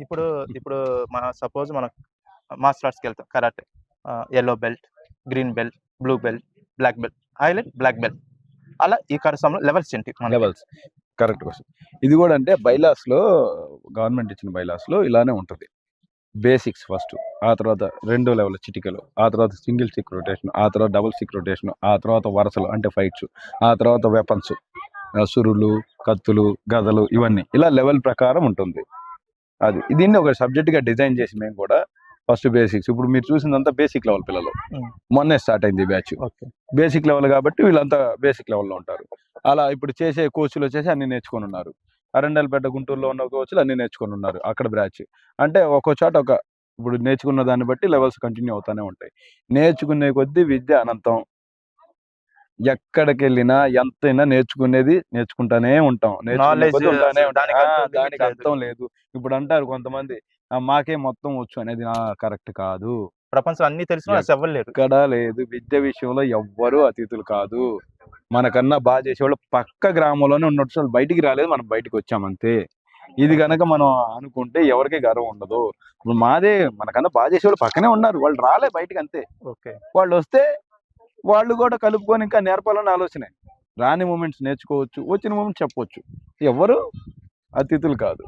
ఇప్పుడు ఇప్పుడు సపోజ్ మనం మార్షల్ ఆర్ట్స్‌కి వెళ్తాం karate. Yellow belt, green belt, blue belt, black belt, highlight black belt. అలా ఈ కరసంలో లెవెల్స్ ఏంటి మనకి? Levels correct question. ఇది కూడా అంటే బైలాస్లో, గవర్నమెంట్ ఇచ్చిన బైలాస్లో ఇలానే ఉంటుంది. బేసిక్స్ ఫస్ట్, ఆ తర్వాత 2 లెవెల్ చిటికలు, ఆ తర్వాత సింగిల్ సిక్ రొటేషన్, ఆ తర్వాత డబుల్ సిక్ రొటేషన్, ఆ తర్వాత వరుసలు అంటే ఫైట్స్, ఆ తర్వాత వెపన్స్, సురులు, కత్తులు, గదలు, ఇవన్నీ ఇలా లెవెల్ ప్రకారం ఉంటుంది. అది దీన్ని ఒక సబ్జెక్ట్గా డిజైన్ చేసి మేము కూడా ఫస్ట్ బేసిక్స్, ఇప్పుడు మీరు చూసిందంతా బేసిక్ లెవెల్ పిల్లలు, మొన్నే స్టార్ట్ అయింది ఈ బ్యాచ్. బేసిక్ లెవెల్ కాబట్టి వీళ్ళంతా బేసిక్ లెవెల్లో ఉంటారు. అలా ఇప్పుడు చేసే కోచ్లు వచ్చేసి అన్ని నేర్చుకొని ఉన్నారు. అరండల్పేట గుంటూరులో ఉన్న కోచ్లు అన్ని నేర్చుకొని ఉన్నారు అక్కడ బ్రాంచ్. అంటే ఒక్కో చోట ఇప్పుడు నేర్చుకున్న దాన్ని బట్టి లెవెల్స్ కంటిన్యూ అవుతానే ఉంటాయి. నేర్చుకునే కొద్దీ విద్య అనంతం. ఎక్కడికి వెళ్ళినా ఎంతైనా నేర్చుకుంటానే ఉంటాం. నేర్చుకునే కొద్దీ ఉంటానే ఉంటాం. దానికి అర్థం లేదు. ఇప్పుడు అంటారు కొంతమంది, మాకే మొత్తం వచ్చు అనేది కరెక్ట్ కాదు. ప్రపంచం అన్ని తెలిసిన ఎవ్వరు లేరు. ఎక్కడ లేదు. విద్య విషయంలో ఎవ్వరూ అతిథులు కాదు. మనకన్నా బాగా చేసేవాళ్ళు పక్క గ్రామంలోనే ఉన్నట్టు వాళ్ళు బయటికి రాలేదు, మనం బయటికి వచ్చామంతే. ఇది కనుక మనం అనుకుంటే ఎవరికి గర్వం ఉండదు. ఇప్పుడు మనకన్నా బాగా చేసేవాళ్ళు పక్కనే ఉన్నారు, వాళ్ళు రాలే బయటికి అంతే. వాళ్ళు వస్తే వాళ్ళు కూడా కలుపుకొని ఇంకా నేర్పాలని ఆలోచనే. రాని మూమెంట్స్ నేర్చుకోవచ్చు, వచ్చిన మూమెంట్స్ చెప్పవచ్చు. ఎవరు అతిథులు కాదు.